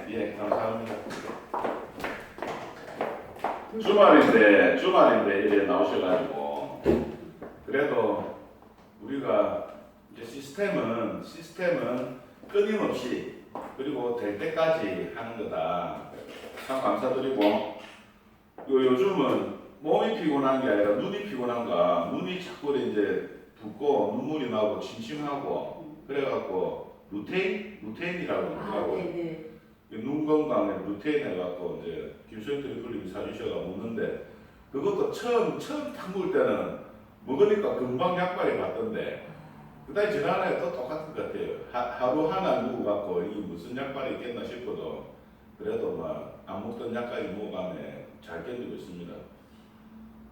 예, 감사합니다. 주말인데 이래 나오셔가지고 그래도 우리가 이제 시스템은 끊임없이 그리고 될 때까지 하는 거다. 참 감사드리고 요즘은 몸이 피곤한 게 아니라 눈이 피곤한가 눈이 자꾸 이제 붓고 눈물이 나고 침침하고 그래갖고 루테인이라고 하고 네네. 눈 건강에 루테인 해갖고 이제 김수현들이 흘림이 사주셔가 먹는데 그것도 처음 딱 먹을 때는 먹으니까 금방 약발이 갔던데 그다음에 지난해 또 똑같은 것 같아요. 하루 하나 먹어갖고 이게 무슨 약발이 있겠나 싶어도 그래도 막 안 먹던 약까지 먹어가네 잘 견디고 있습니다.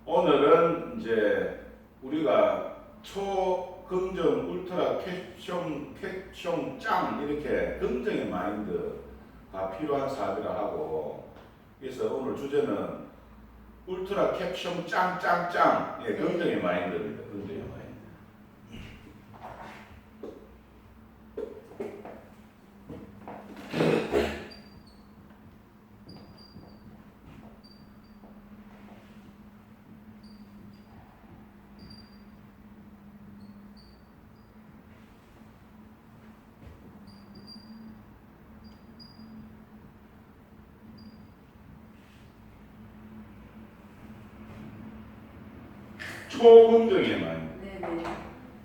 오늘은 이제 우리가 초긍정 울트라 캡숑 짱 이렇게 긍정의 마인드가 필요한 사업이라 하고 그래서 오늘 주제는 울트라 캡숑 짱짱짱 예, 긍정의 마인드입니다. 긍정의 마인드. 초긍정의 마인드. 네네.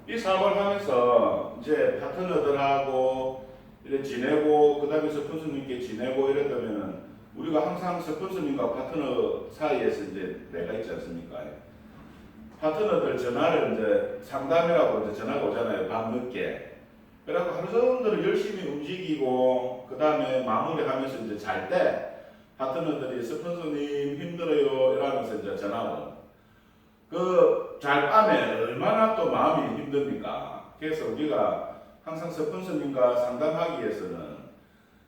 이 사업을 하면서 이제 파트너들하고 이렇게 지내고 그 다음에 스폰서님께 지내고 이러다면은 우리가 항상 스폰서님과 파트너 사이에서 이제 내가 있지 않습니까? 파트너들 전화를 이제 상담이라고 이제 전화가 오잖아요. 밤늦게. 그래갖고 하루 종일 열심히 움직이고 그 다음에 마무리하면서 이제 잘 때 파트너들이 스폰서님 힘들어요 이러면서 이제 전화 온. 그 잘 밤에 얼마나 또 마음이 힘듭니까? 그래서 우리가 항상 스폰서님과 상담하기 위해서는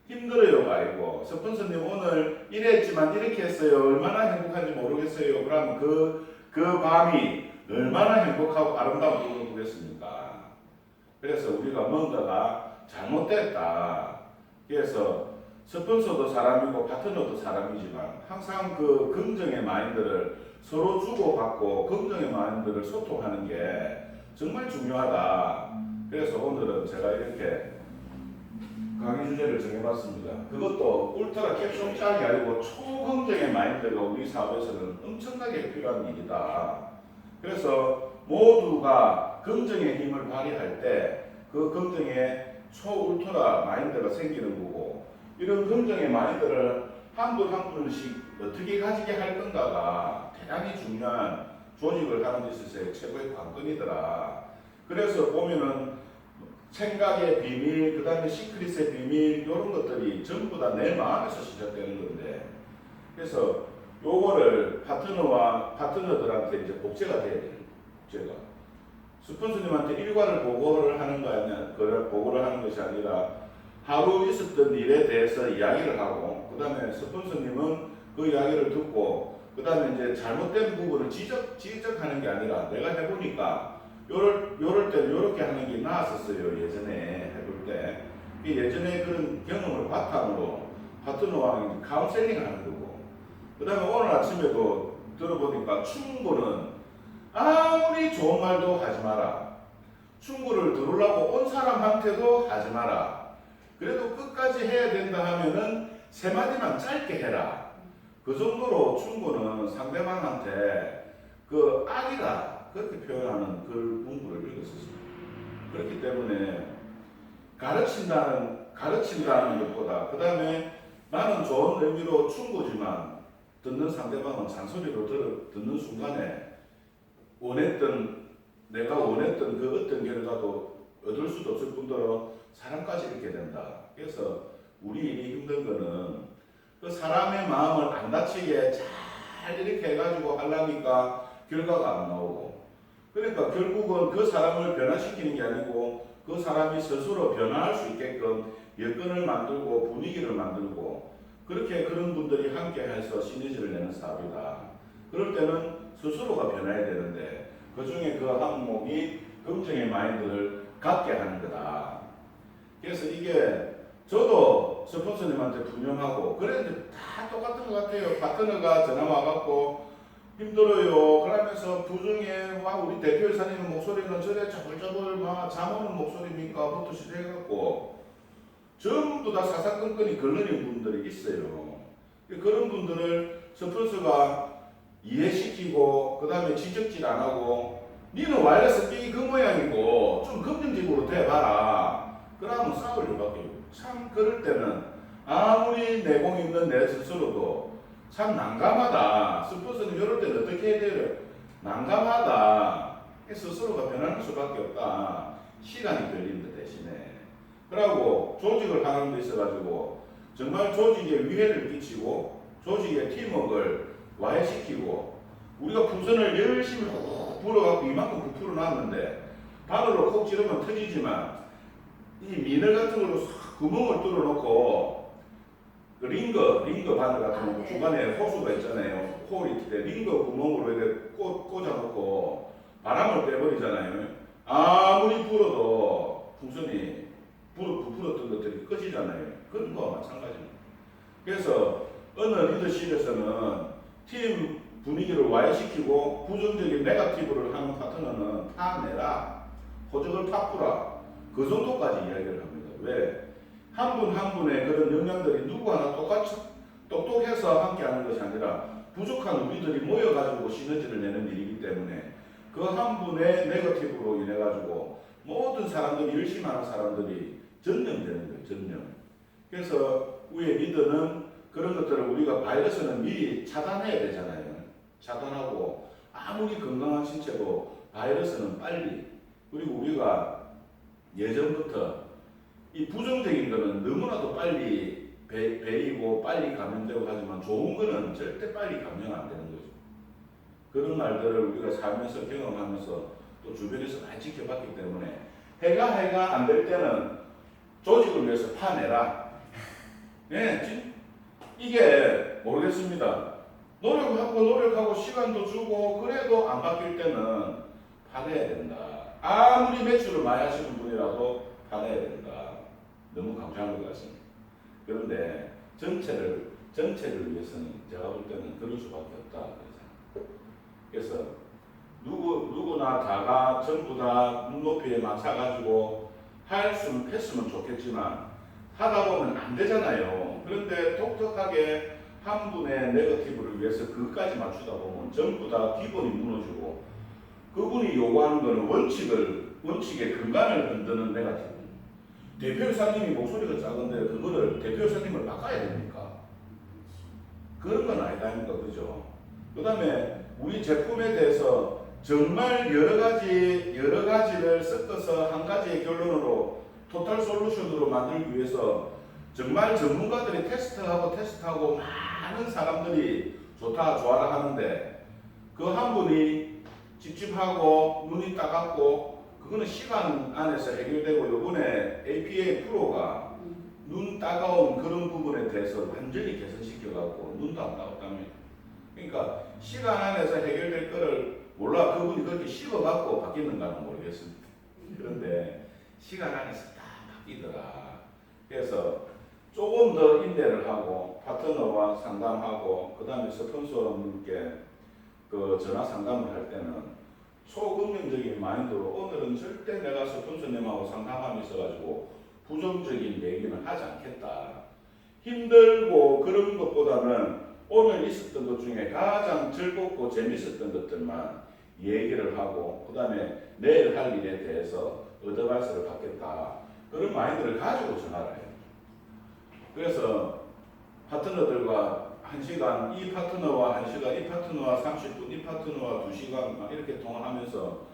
힘들어요가 아니고 스폰서님 오늘 이랬지만 이렇게 했어요. 얼마나 행복한지 모르겠어요. 그러면 그 밤이 얼마나 행복하고 아름다운 꿈을 꾸겠습니까? 그래서 우리가 뭔가가 잘못됐다. 그래서 스폰서도 사람이고 파트너도 사람이지만 항상 그 긍정의 마인드를 서로 주고받고 긍정의 마인드를 소통하는 게 정말 중요하다. 그래서 오늘은 제가 이렇게 강의 주제를 정해봤습니다. 그것도 울트라 캡숑 짝이 아니고 초긍정의 마인드가 우리 사업에서는 엄청나게 필요한 일이다. 그래서 모두가 긍정의 힘을 발휘할 때 그 긍정의 초울트라 마인드가 생기는 거고 이런 긍정의 마인드를 한 분 한 분씩 어떻게 가지게 할 건가가 대단히 중요한 조직을 하는 데 있어서의 최고의 관건이더라. 그래서 보면은 생각의 비밀, 그 다음에 시크릿의 비밀 이런 것들이 전부 다 내 마음에서 시작되는 건데 그래서 요거를 파트너들한테 이제 복제가 돼야 돼요. 복제가. 스폰서님한테 일과를 보고를 하는 거 아니냐, 그걸 보고를 하는 것이 아니라 하루 있었던 일에 대해서 이야기를 하고, 그 다음에 스폰서님은 그 이야기를 듣고, 그 다음에 이제 잘못된 부분을 지적하는 게 아니라 내가 해보니까 요럴 때는 요렇게 하는 게 나았었어요. 예전에 해볼 때. 예전에 그런 경험을 바탕으로 파트너와 카운셀링 하는 거고, 그 다음에 오늘 아침에도 들어보니까 충고는 아무리 좋은 말도 하지 마라. 충고를 들으려고 온 사람한테도 하지 마라. 그래도 끝까지 해야 된다 하면은 세 마디만 짧게 해라. 그 정도로 충고는 상대방한테 그 악이다. 그렇게 표현하는 그 문구를 읽었었습니다. 그렇기 때문에 가르친다는 것보다 그 다음에 나는 좋은 의미로 충고지만 듣는 상대방은 잔소리로 듣는 순간에 내가 원했던 그 어떤 결과도 얻을 수도 없을 뿐더러 사람까지 이렇게 된다. 그래서 우리 일이 힘든 거는 그 사람의 마음을 안 다치게 잘 이렇게 해가지고 하려니까 결과가 안 나오고 그러니까 결국은 그 사람을 변화시키는 게 아니고 그 사람이 스스로 변화할 수 있게끔 여건을 만들고 분위기를 만들고 그렇게 그런 분들이 함께 해서 시너지를 내는 사업이다. 그럴 때는 스스로가 변해야 되는데 그 중에 그 항목이 긍정의 마인드를 갖게 하는 거다. 그래서 이게 저도 스폰서님한테 분명하고 그랬는데 다 똑같은 것 같아요. 파트너가 전화 와갖고 힘들어요. 그러면서 부중에 막 우리 대표이사님 목소리는 저래 저글저글 막 잠 오는 목소리입니까? 부터 시작해갖고 전부 다 사사건건이 걸리는 분들이 있어요. 그런 분들을 스폰서가 이해시키고 그 다음에 지적질 안 하고 니는 와이어스 삐 그 모양이고 좀 긍정적으로 돼봐라. 그러면 싸울 일밖에 없고 참 그럴 때는 아무리 내공 있는 내 스스로도 참 난감하다. 스폰서는 이럴 때는 어떻게 해야 돼요? 난감하다. 스스로가 변하는 수밖에 없다. 시간이 걸린다 대신에. 그러고 조직을 하는 데 있어가지고 정말 조직에 위해를 끼치고 조직의 팀워크를 와해시키고 우리가 풍선을 열심히 훅 불어갖고 이만큼 부풀어 놨는데 바늘로 콕 찌르면 터지지만 이 미늘 같은 걸로 싹 구멍을 뚫어놓고 그 링거 바늘 같은 거 중간에 호수가 있잖아요. 홀이 때 링거 구멍으로 이렇게 꽂아놓고 바람을 빼버리잖아요. 아무리 불어도 풍선이 부풀었던 것들이 꺼지잖아요. 그런 거와 마찬가지입니다. 그래서 어느 리더십에서는 팀 분위기를 와해시키고 부정적인 네거티브를 하는 파트너는 파내라, 호적을 파꾸라, 그 정도까지 이야기를 합니다. 왜? 한 분 한 분의 그런 역량들이 누구 하나 똑같이 똑똑해서 함께 하는 것이 아니라 부족한 우리들이 모여가지고 시너지를 내는 일이기 때문에 그 한 분의 네거티브로 인해가지고 모든 사람들이 열심히 하는 사람들이 전염되는 거예요. 전염. 그래서 위에 리더는 그런 것들을 우리가 바이러스는 미리 차단해야 되잖아요. 차단하고 아무리 건강한 신체도 바이러스는 빨리 그리고 우리가 예전부터 이 부정적인 거는 너무나도 빨리 배이고 빨리 감염되고 하지만 좋은 거는 절대 빨리 감염 안 되는 거죠. 그런 말들을 우리가 살면서 경험하면서 또 주변에서 많이 지켜봤기 때문에 해가 안 될 때는 조직을 위해서 파내라. 네, 이게 모르겠습니다. 노력하고 시간도 주고 그래도 안 바뀔 때는 파내야 된다. 아무리 매출을 많이 하시는 분이라도 파내야 된다. 너무 강조한 것 같습니다. 그런데 전체를 위해서는 제가 볼 때는 그럴 수밖에 없다. 그래서 누구나 다가 전부 다 눈높이에 맞춰가지고 했으면 좋겠지만 하다 보면 안 되잖아요. 그런데 독특하게 한 분의 네거티브를 위해서 그것까지 맞추다 보면 전부 다 기본이 무너지고 그분이 요구하는 것은 원칙의 근간을 흔드는 네거티브. 대표이사님이 목소리가 작은데 그거를 대표이사님을 바꿔야 됩니까? 그런 건 아니다니까, 그죠? 그 다음에 우리 제품에 대해서 정말 여러 가지를 섞어서 한 가지의 결론으로 토탈 솔루션으로 만들기 위해서 정말 전문가들이 테스트하고 많은 사람들이 좋아라 하는데 그 한 분이 찝찝하고 눈이 따갑고 그거는 시간 안에서 해결되고 요번에 APA 프로가 눈 따가운 그런 부분에 대해서 완전히 개선시켜갖고 눈도 안 따갑답니다. 그러니까 시간 안에서 해결될 거를 몰라 그분이 그렇게 씹어갖고 바뀌는가는 모르겠습니다. 그런데 시간 안에서 다 바뀌더라. 그래서 조금 더 인내를 하고 파트너와 상담하고 그 다음에 스폰서님께 그 전화 상담을 할 때는 초긍정적인 마인드로 오늘은 절대 내가 스폰서님하고 상담함이 있어가지고 부정적인 얘기는 하지 않겠다. 힘들고 그런 것보다는 오늘 있었던 것 중에 가장 즐겁고 재밌었던 것들만 얘기를 하고 그 다음에 내일 할 일에 대해서 어드바이스를 받겠다. 그런 마인드를 가지고 전화를 해요. 그래서 파트너들과 1시간, 이 파트너와 1시간, 이 파트너와 30분, 이 파트너와 2시간 막 이렇게 통화하면서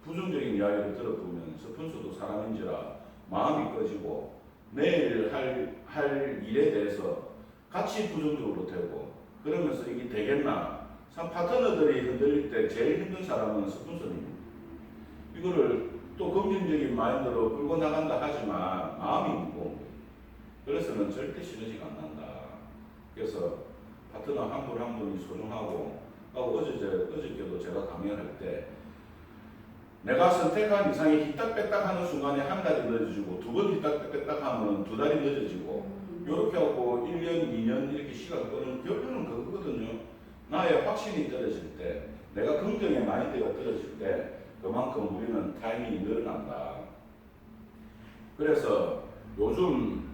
부정적인 이야기를 들어보면 스폰서도 사람인지라 마음이 꺼지고 내일 할 일에 대해서 같이 부정적으로 되고 그러면서 이게 되겠나? 참 파트너들이 흔들릴 때 제일 힘든 사람은 스폰서입니다. 이거를 또 긍정적인 마인드로 끌고 나간다 하지만 마음이 무거운 거예요. 그래서는 절대 시너지가 안 난다. 그래서 파트너 한 분 한 분이 소중하고 어저께도 제가 강연할 때 내가 선택한 이상이 휘딱빼딱 하는 순간에 한 달이 늦어지고 두 번 휘딱빼딱 하면 두 달이 늦어지고 이렇게 하고 1년, 2년 이렇게 시간 끄는 결론은 그거거든요. 나의 확신이 떨어질 때, 내가 긍정의 마인드가 떨어질 때 그만큼 우리는 타이밍이 늘어난다. 그래서 요즘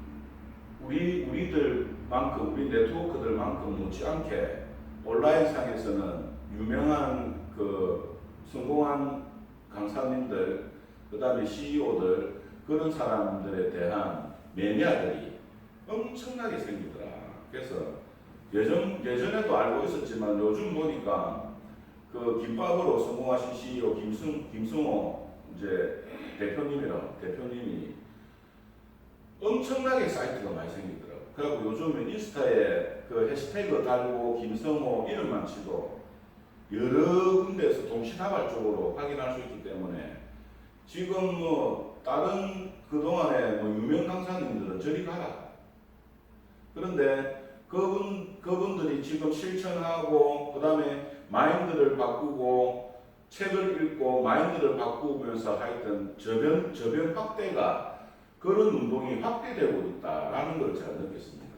우리들만큼, 우리 네트워크들만큼 못지않게 온라인상에서는 유명한 그 성공한 강사님들, 그 다음에 CEO들, 그런 사람들에 대한 매니아들이 엄청나게 생기더라. 그래서 예전에도 알고 있었지만 요즘 보니까 그 김밥으로 성공하신 CEO 김승호 이제 대표님이 엄청나게 사이트가 많이 생기더라고. 그래갖고 요즘은 인스타에 그 해시태그 달고 김성호 이름만 치도 여러 군데에서 동시다발적으로 확인할 수 있기 때문에 지금 뭐 다른 그동안에 뭐 유명 강사님들은 저리 가라. 그런데 그분들이 지금 실천하고 그 다음에 마인드를 바꾸고 책을 읽고 마인드를 바꾸면서 하여튼 저변 확대가 그런 운동이 확대되고 있다라는 걸 제가 느꼈습니다.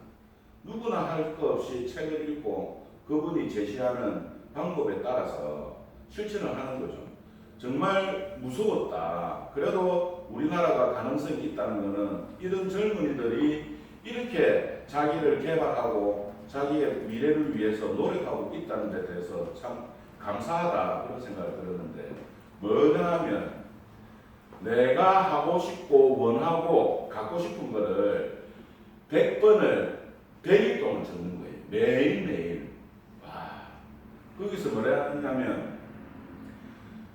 누구나 할 것 없이 책을 읽고 그분이 제시하는 방법에 따라서 실천을 하는 거죠. 정말 무서웠다. 그래도 우리나라가 가능성이 있다는 것은 이런 젊은이들이 이렇게 자기를 개발하고 자기의 미래를 위해서 노력하고 있다는 데 대해서 참 감사하다 그런 생각을 들었는데, 뭐냐 하면 내가 하고 싶고 원하고 갖고 싶은 거를 100번을 100일 동안 적는 거예요. 매일매일. 와, 거기서 뭐라 하냐면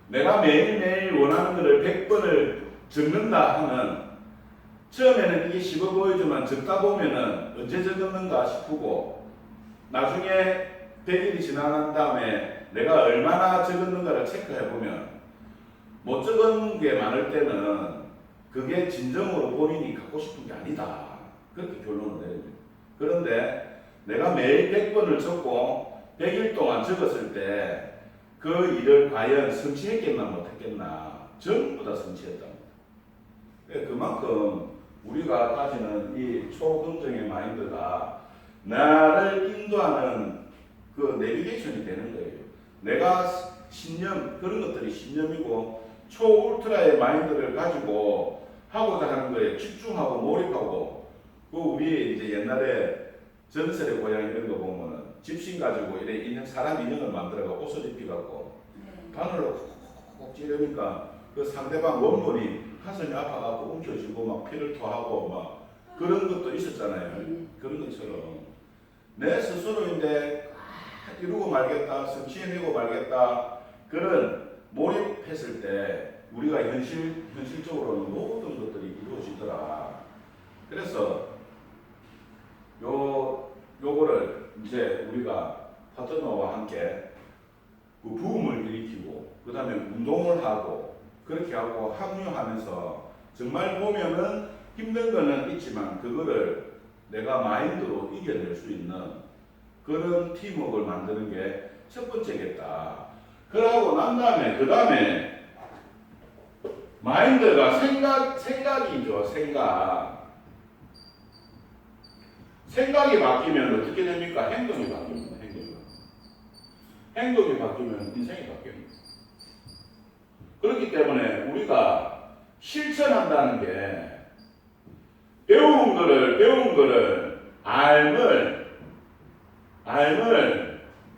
내가 매일매일 원하는 거를 100번을 적는다 하면 처음에는 이게 쉬워 보이지만 적다 보면은 언제 적었는가 싶고 나중에 100일이 지나간 다음에 내가 얼마나 적었는가를 체크해 보면 못 적은 게 많을 때는 그게 진정으로 본인이 갖고 싶은 게 아니다. 그렇게 결론을 내립니다. 그런데 내가 매일 100번을 적고 100일 동안 적었을 때 그 일을 과연 성취했겠나 못했겠나 전부 다 성취했답니다. 그만큼 우리가 가지는 이 초긍정의 마인드가 나를 인도하는 그 내비게이션이 되는 거예요. 내가 신념, 그런 것들이 신념이고 초울트라의 마인드를 가지고 하고자 하는 거에 집중하고 몰입하고, 그 우리 이제 옛날에 전설의 고향 이런 거 보면은 집신 가지고 이래 인형, 사람 인형을 만들어가 옷을 입혀갖고 바늘로 콕콕콕 찌르니까 그 상대방 원본이 가슴이 아파갖고 움켜쥐고 막 피를 토하고 막 그런 것도 있었잖아요. 그런 것처럼 내 스스로인데 이루고 말겠다, 성취해내고 말겠다, 그런 몰입했을 때 우리가 현실적으로는 모든 것들이 이루어지더라. 그래서 요거를 이제 우리가 파트너와 함께 그 부음을 일으키고 그 다음에 운동을 하고 그렇게 하고 합류하면서 정말 보면은 힘든 거는 있지만 그거를 내가 마인드로 이겨낼 수 있는 그런 팀워크를 만드는 게 첫 번째겠다. 그러고 난 다음에 그 다음에 마인드가 생각이죠. 생각이 바뀌면 어떻게 됩니까? 행동이 바뀝니다. 행동이 바뀌면 인생이 바뀝니다. 그렇기 때문에 우리가 실천한다는 게 배운 거를 알을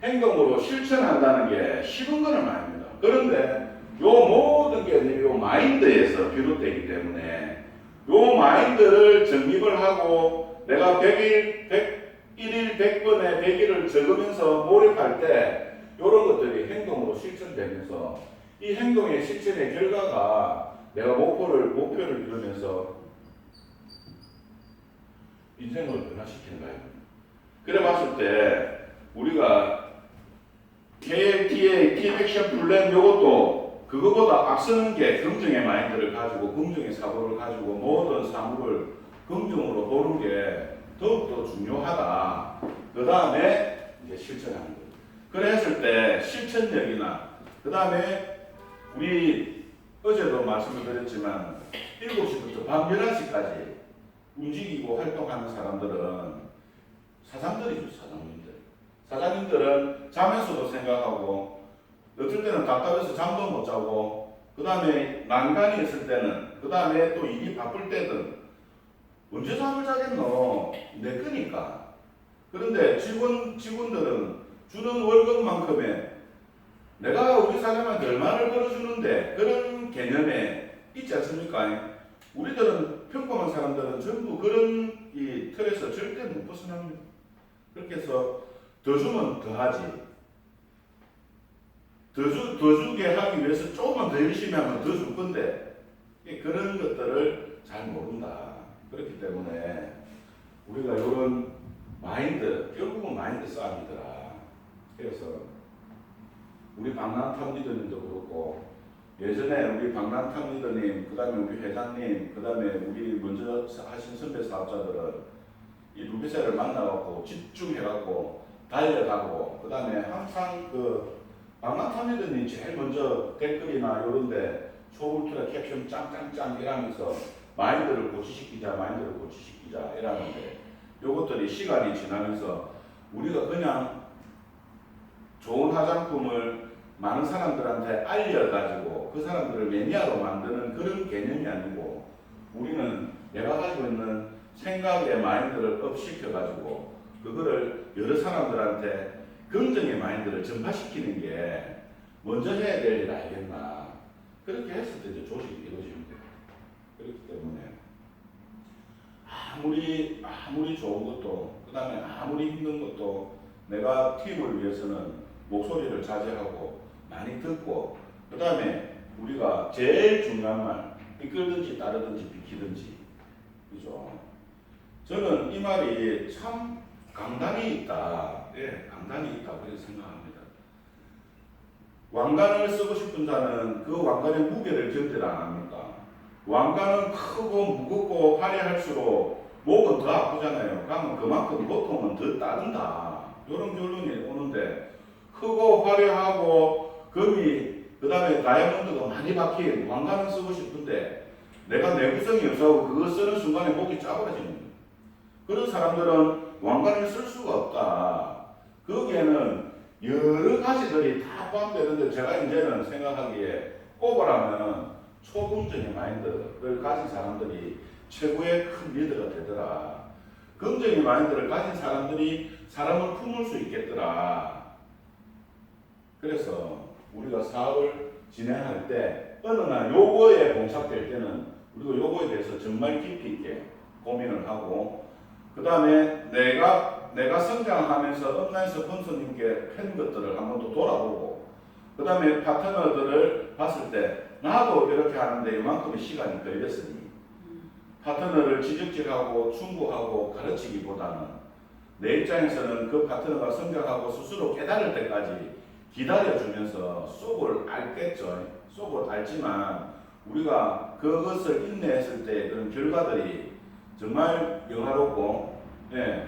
행동으로 실천한다는 게 쉬운 거는 아닙니다. 그런데 요 모든 게 요 마인드에서 비롯되기 때문에 요 마인드를 정립을 하고 내가 100일, 100번에 100일을 적으면서 몰입할 때 이런 것들이 행동으로 실천되면서 이 행동의 실천의 결과가 내가 목표를 이루면서 인생을 변화시키는 거예요. 그래 봤을 때 우리가 KLTA, 팀 액션 플랜 요것도 그거보다 앞서는 게 긍정의 마인드를 가지고 긍정의 사고를 가지고 모든 사물을 긍정으로 보는 게 더욱더 중요하다. 그 다음에 이제 실천하는 거예요. 그랬을 때 실천력이나 그 다음에 우리 어제도 말씀을 드렸지만 7시부터 밤 11시까지 움직이고 활동하는 사람들은 사장들이죠. 사장님들은 자면서도 생각하고 어쩔 때는 답답해서 잠도 못 자고 그 다음에 난간이 있을 때는 그 다음에 또 일이 바쁠 때든 언제 잠을 자겠노? 내 거니까. 그런데 직원들은 주는 월급만큼의 내가 우리 사장님한테 얼마를 벌어주는데 그런 개념에 있지 않습니까? 우리들은 평범한 사람들은 전부 그런 이 틀에서 절대 못 벗어납니다. 그렇게 해서 더 주면 더 하지. 더 주게 하기 위해서 조금만 더 열심히 하면 더 줄 건데 그런 것들을 잘 모른다. 그렇기 때문에 우리가 이런 마인드, 결국은 마인드 싸움이더라. 그래서 우리 박남탑 리더님도 그렇고 예전에 우리 박남탑 리더님, 그 다음에 우리 회장님, 그 다음에 우리 먼저 하신 선배 사업자들은 이 루비셀을 만나갖고 집중해갖고 달려가고 그 다음에 항상 그 박남탑 리더님 제일 먼저 댓글이나 이런데 초울트라 캡션 짱짱짱 이러면서 마인드를 고치시키자 이러는데 요것들이 시간이 지나면서 우리가 그냥 좋은 화장품을 많은 사람들한테 알려가지고 그 사람들을 매니아로 만드는 그런 개념이 아니고 우리는 내가 가지고 있는 생각의 마인드를 업시켜가지고 그거를 여러 사람들한테 긍정의 마인드를 전파시키는 게 먼저 해야 될 일 알겠나. 그렇게 했을 때 이제 조직이 이루어집니다. 그렇기 때문에 아무리 좋은 것도 그 다음에 아무리 힘든 것도 내가 팀을 위해서는 목소리를 자제하고 많이 듣고 그 다음에 우리가 제일 중요한 말 이끌든지 따르든지 비키든지 그죠? 저는 이 말이 참 강단이 있다. 예, 강단이 있다 그렇게 생각합니다. 왕관을 쓰고 싶은 자는 그 왕관의 무게를 견디를 안 합니까? 왕관은 크고 무겁고 화려할수록 목은 더 아프잖아요. 그러면 그만큼 고통은 더 따른다. 이런 결론이 오는데 크고 화려하고 금이 그 다음에 다이아몬드가 많이 박힌 왕관을 쓰고 싶은데 내가 내구성이 없어서 그거 쓰는 순간에 목이 짜버려지는 거예요. 그런 사람들은 왕관을 쓸 수가 없다. 거기에는 여러 가지들이 다 포함되는데 제가 이제는 생각하기에 꼽으라면 초긍정의 마인드를 가진 사람들이 최고의 큰 리더가 되더라. 긍정의 마인드를 가진 사람들이 사람을 품을 수 있겠더라. 그래서 우리가 사업을 진행할 때 어느 날 요거에 봉착될 때는 우리가 요거에 대해서 정말 깊이 있게 고민을 하고 그 다음에 내가 성장하면서 온라인 스폰서님께 팬 것들을 한 번 더 돌아보고 그 다음에 파트너들을 봤을 때 나도 이렇게 하는데 이만큼의 시간이 걸렸으니 파트너를 지적질하고 충고하고 가르치기보다는 내 입장에서는 그 파트너가 성장하고 스스로 깨달을 때까지 기다려주면서 속을 알겠죠. 속을 알지만 우리가 그것을 인내했을 때 그런 결과들이 정말 영화롭고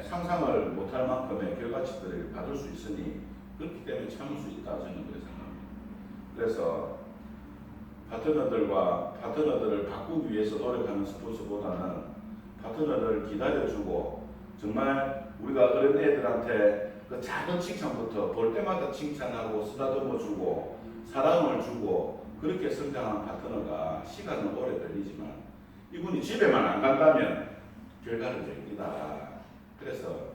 상상을 못할 만큼의 결과치들을 받을 수 있으니 그렇기 때문에 참을 수 있다 저는 그렇게 생각합니다. 그래서 파트너들을 바꾸기 위해서 노력하는 스폰서보다는 파트너를 기다려주고 정말 우리가 어린 애들한테 그 작은 칭찬부터 볼 때마다 칭찬하고 쓰다듬어주고 사랑을 주고 그렇게 성장한 파트너가 시간은 오래 걸리지만 이분이 집에만 안 간다면 결과는 됩니다. 그래서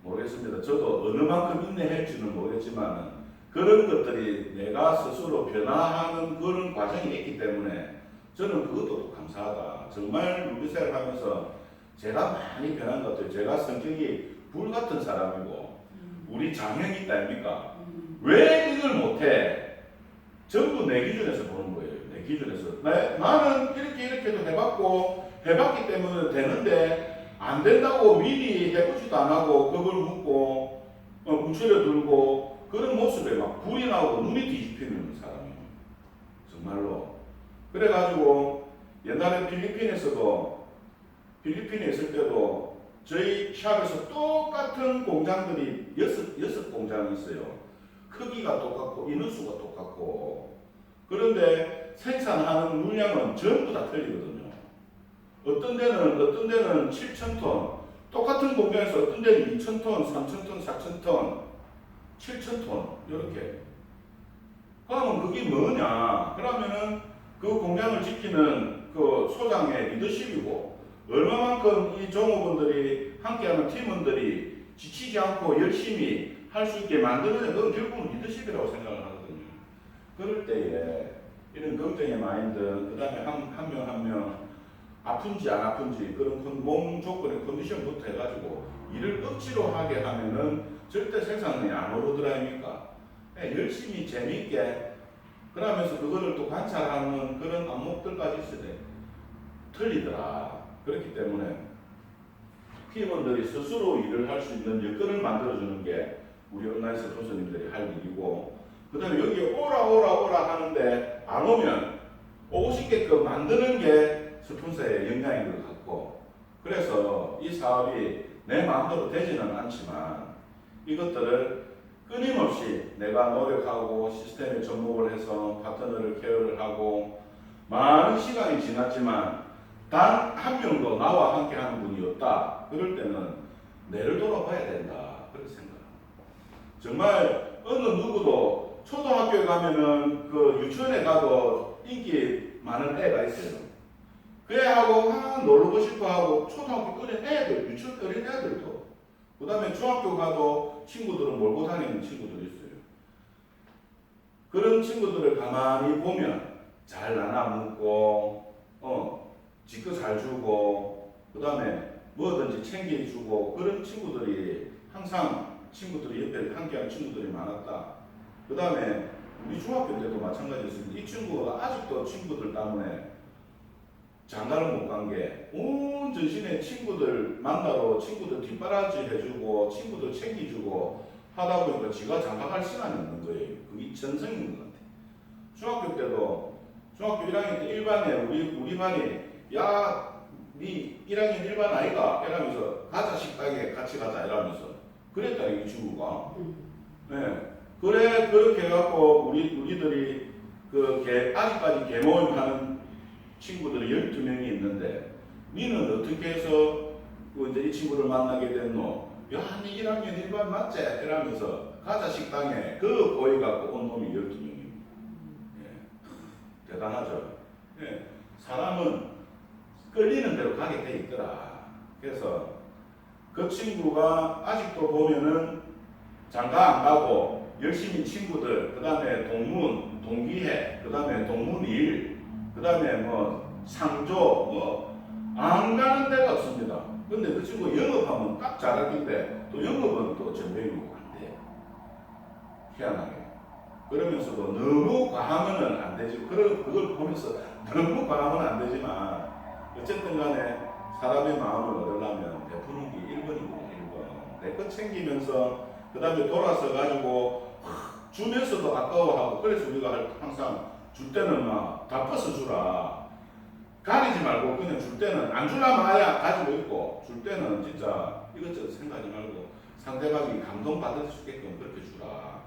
모르겠습니다. 저도 어느 만큼 인내할지는 모르겠지만 그런 것들이 내가 스스로 변화하는 그런 과정이 있기 때문에 저는 그것도 감사하다. 정말 루비셀을 하면서 제가 많이 변한 것 같아요. 제가 성격이 불같은 사람이고 우리 장형이 있다 아닙니까? 왜 이걸 못해? 전부 내 기준에서 보는 거예요. 내 기준에서. 나는 이렇게도 해봤기 때문에 되는데 안 된다고 미리 해보지도 안 하고 그걸 묻고 궁시려 들고 그런 모습에 막 불이 나오고 눈이 뒤집히는 사람이에요. 정말로. 그래가지고 옛날에 필리핀에 있을 때도 저희 샵에서 똑같은 공장들이 여섯 공장이 있어요. 크기가 똑같고 인원수가 똑같고 그런데 생산하는 물량은 전부 다 틀리거든요. 어떤 데는 7,000톤, 똑같은 공장에서 어떤 데는 2,000톤, 3,000톤, 4,000톤, 7,000톤 이렇게. 그러면 그게 뭐냐? 그러면은 그 공장을 지키는 그 소장의 리더십이고 얼마만큼 이 종업원들이 함께하는 팀원들이 지치지 않고 열심히 할 수 있게 만드느냐, 그건 결국은 리더십이라고 생각을 하거든요. 그럴 때에 이런 걱정의 마인드, 그 다음에 한 명 한 명 아픈지 안 아픈지 그런 몸 조건의 컨디션부터 해가지고 일을 억지로 하게 하면은 절대 생산량이 안 오르더라 아닙니까? 열심히 재미있게 그러면서 그거를 또 관찰하는 그런 안목들까지 있어야 돼. 틀리더라. 그렇기 때문에 팀원들이 스스로 일을 할 수 있는 여건을 만들어주는 게 우리 온라인 스폰서님들이 할 일이고, 그 다음에 여기 오라 하는데 안 오면 오고 싶게끔 만드는 게 스폰서의 역량인 것 같고, 그래서 이 사업이 내 마음대로 되지는 않지만 이것들을 끊임없이 내가 노력하고 시스템에 접목을 해서 파트너를 케어를 하고 많은 시간이 지났지만 단 한 명도 나와 함께 하는 분이 없다. 그럴 때는 내를 돌아봐야 된다. 그렇게 생각합니다. 정말 어느 누구도 초등학교에 가면은 그 유치원에 가도 인기 많은 애가 있어요. 그 애하고 놀고 싶어 하고 초등학교 어린 애들, 유치원 어린 애들도, 그 다음에 중학교 가도 친구들은 몰고 다니는 친구들이 있어요. 그런 친구들을 가만히 보면 잘 나눠 먹고, 지껏 잘 주고, 그 다음에 뭐든지 챙겨주고, 그런 친구들이 항상 친구들이 옆에 함께하는 친구들이 많았다. 그 다음에 우리 중학교 때도 마찬가지였습니다. 이 친구가 아직도 친구들 때문에 장가를 못 간 게 온 전신에 친구들 만나러 친구들 뒷바라지 해주고 친구들 챙겨주고 하다 보니까 지가 장가 갈 시간이 없는 거예요. 그게 전성인 것 같아요. 중학교 때도 중학교 1학년 때 1반에 우리 반이 야, 니 1학년 1반 아이가? 이러면서 가자 식당에 같이 가자 이러면서 그랬다 이 친구가. 네. 그래 그렇게 해갖고 우리들이 아직까지 개모임 하는 친구들이 12명이 있는데 니는 어떻게 해서 이제 이 친구를 만나게 됐노? 야, 니 1학년 1반 맞지? 이러면서 가자 식당에 그 고이 갖고 온 놈이 12명입니다. 예. 대단하죠. 예. 사람은 끌리는 대로 가게 돼 있더라. 그래서 그 친구가 아직도 보면은 장가 안 가고 열심히 친구들, 그 다음에 동문, 동기회, 그 다음에 동문일, 그 다음에 뭐 상조, 안 가는 데가 없습니다. 근데 그 친구 영업하면 딱 잘하는데 또 영업은 또 전명이고 안 돼. 희한하게. 그러면서도 너무 과하면은 안 되지. 그걸 보면서 너무 과하면 안 되지만 어쨌든 간에 사람의 마음을 얻으려면 베푸는 게 1번이구나, 1번. 내 것 챙기면서 그 다음에 돌아서 가지고 주면서도 아까워하고, 그래서 우리가 항상 줄 때는 막 다 퍼서 주라. 가리지 말고 그냥 줄 때는 안 주려면 아야 가지고 있고, 줄 때는 진짜 이것저것 생각하지 말고 상대방이 감동받을 수 있게끔 그렇게 주라.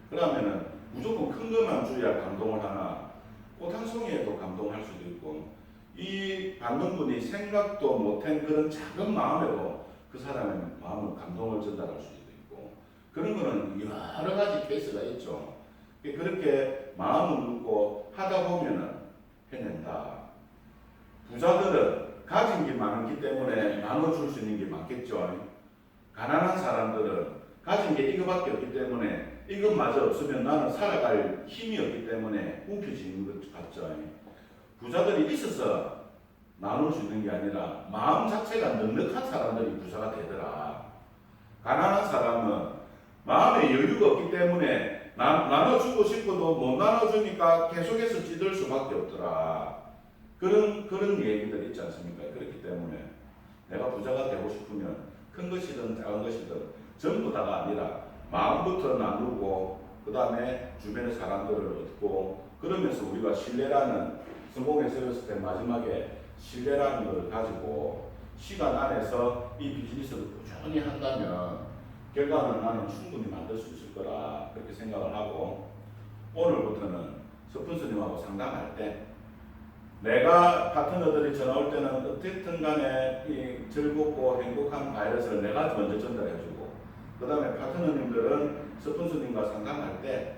그러면은 무조건 큰 것만 줘야 감동을 하나, 꽃 한 송이에도 감동할 수도 있고, 이 받는 분이 생각도 못한 그런 작은 마음에도 그 사람의 마음을 감동을 전달할 수도 있고, 그런 거는 여러 가지 케이스가 있죠. 그렇게 마음을 놓고 하다 보면은 해낸다. 부자들은 가진 게 많기 때문에 나눠줄 수 있는 게 많겠죠. 가난한 사람들은 가진 게 이거밖에 없기 때문에 이것마저 없으면 나는 살아갈 힘이 없기 때문에 움켜쥐는 것 같죠. 부자들이 있어서 나눌 수 있는 게 아니라 마음 자체가 넉넉한 사람들이 부자가 되더라. 가난한 사람은 마음에 여유가 없기 때문에 나눠주고 싶어도 못 나눠주니까 계속해서 찌들 수밖에 없더라. 그런 얘기들 있지 않습니까? 그렇기 때문에 내가 부자가 되고 싶으면 큰 것이든 작은 것이든 전부 다가 아니라 마음부터 나누고, 그 다음에 주변의 사람들을 얻고, 그러면서 우리가 신뢰라는, 성공에 세웠을 때 마지막에 신뢰라는 것을 가지고 시간 안에서 이 비즈니스를 꾸준히 한다면 결과는 나는 충분히 만들 수 있을 거라 그렇게 생각을 하고, 오늘부터는 스폰서님 선생님하고 상담할 때 내가 파트너들이 전화 올 때는 어쨌든 간에 이 즐겁고 행복한 바이러스를 내가 먼저 전달해주고 그 다음에 파트너님들은 스폰서님과 상담할 때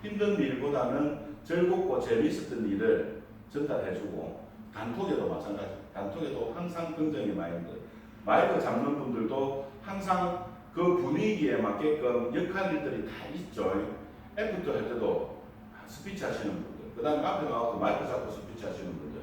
힘든 일보다는 즐겁고 재미있었던 일을 전달해주고 단톡에도 마찬가지. 단톡에도 항상 긍정의 마이크 잡는 분들도 항상 그 분위기에 맞게끔 역할들이 다 있죠. 애프터 할 때도 스피치 하시는 분들, 그 다음에 앞에 나와서 마이크 잡고 스피치 하시는 분들,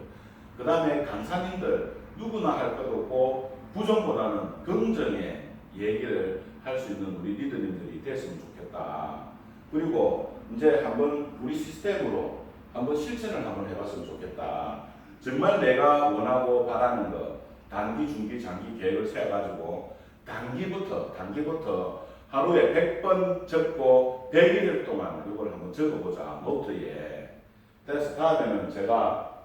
그 다음에 강사님들 누구나 할 것 없고 부정보다는 긍정의 얘기를 할 수 있는 우리 리더님들이 됐으면 좋겠다. 그리고 이제 한번 우리 시스템으로 한번 실천을 한번 해봤으면 좋겠다. 정말 내가 원하고 바라는 것, 단기, 중기, 장기 계획을 세워가지고 단기부터 하루에 100번 적고 100일 동안 이걸 한번 적어보자. 노트에. 그래서 다음에는 제가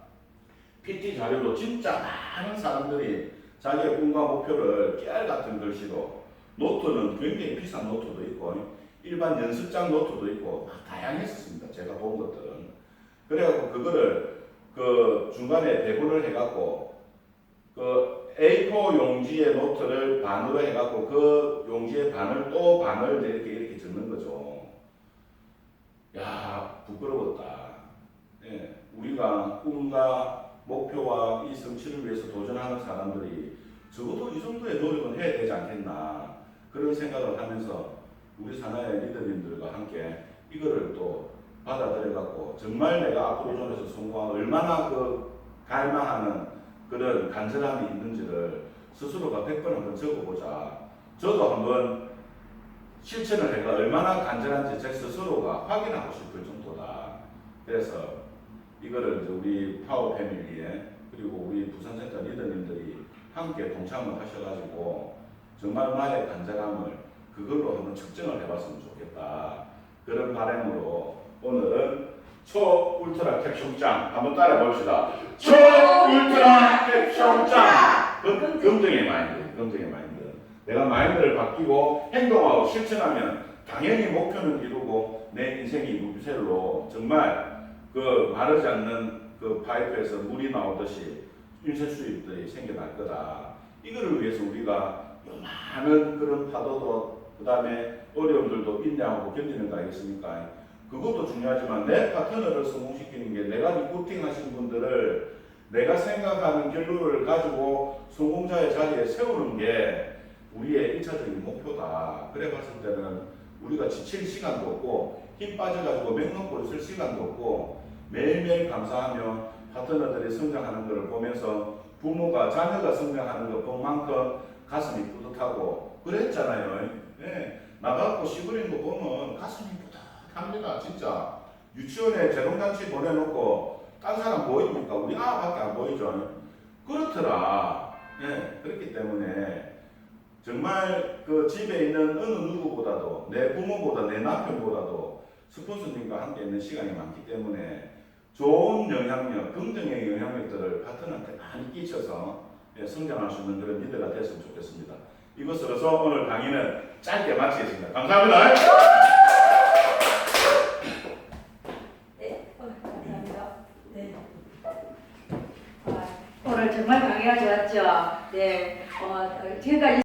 PT 자료로 진짜 많은 사람들이 자기의 꿈과 목표를 깨알같은 글씨로 노트는 굉장히 비싼 노트도 있고 일반 연습장 노트도 있고 막 다양했었습니다. 제가 본 것들은. 그래갖고 그거를 그 중간에 배분을 해갖고 그 A4 용지의 노트를 반으로 해갖고 그 용지의 반을 또 반을 이렇게 적는 거죠. 야, 부끄러웠다. 예, 우리가 꿈과 목표와 이 성취를 위해서 도전하는 사람들이 적어도 이 정도의 노력은 해야 되지 않겠나 그런 생각을 하면서 우리 산하의 리더님들과 함께 이거를 또 받아들여갖고 정말 내가 앞으로 존에서 성공하고 얼마나 그 갈망하는 그런 간절함이 있는지를 스스로가 100번 한번 적어보자. 저도 한번 실천을 해가 얼마나 간절한지 제 스스로가 확인하고 싶을 정도다. 그래서 이거를 이제 우리 파워 패밀리에 그리고 우리 부산센터 리더님들이 함께 동참을 하셔가지고 정말 나의 간절함을 그걸로 한번 측정을 해봤으면 좋겠다. 그런 바람으로 오늘은 초울트라 캡슐장 한번 따라 봅시다. 초울트라 캡슐장. 긍정의 마인드. 내가 마인드를 바뀌고 행동하고 실천하면 당연히 목표는 이루고 내 인생이 무비셀로 정말 그 마르지 않는 그 파이프에서 물이 나오듯이 인쇄 수입들이 생겨날 거다. 이거를 위해서 우리가 많은 그런 파도도 그 다음에 어려움들도 인내하고 견디는 거 아니겠습니까? 그것도 중요하지만 내 파트너를 성공시키는 게 내가 리포팅 하신 분들을 내가 생각하는 결론을 가지고 성공자의 자리에 세우는 게 우리의 1차적인 목표다. 그래 봤을 때는 우리가 지칠 시간도 없고 힘 빠져가지고 맹목골 쓸 시간도 없고 매일매일 감사하며 파트너들이 성장하는 것을 보면서 부모가 자녀가 성장하는 것 본 만큼 가슴이 뿌듯하고 그랬잖아요. 네. 나가고 시부린 거 보면 가슴이 뿌듯합니다. 진짜 유치원에 재롱잔치 보내놓고 딴 사람 보입니까? 우리 아밖에 안 보이죠. 그렇더라. 네. 그렇기 때문에 정말 그 집에 있는 어느 누구보다도 내 부모보다 내 남편보다도 스폰서님과 함께 있는 시간이 많기 때문에 좋은 영향력, 긍정의 영향력들을 파트너한테 많이 끼쳐서 성장할 수 있는 그런 리더가 됐으면 좋겠습니다. 이것으로서 오늘 강의는 짧게 마치겠습니다. 감사합니다. 네, 감사합니다. 네. 오늘 정말 강의가 좋았죠. 네, 지금까지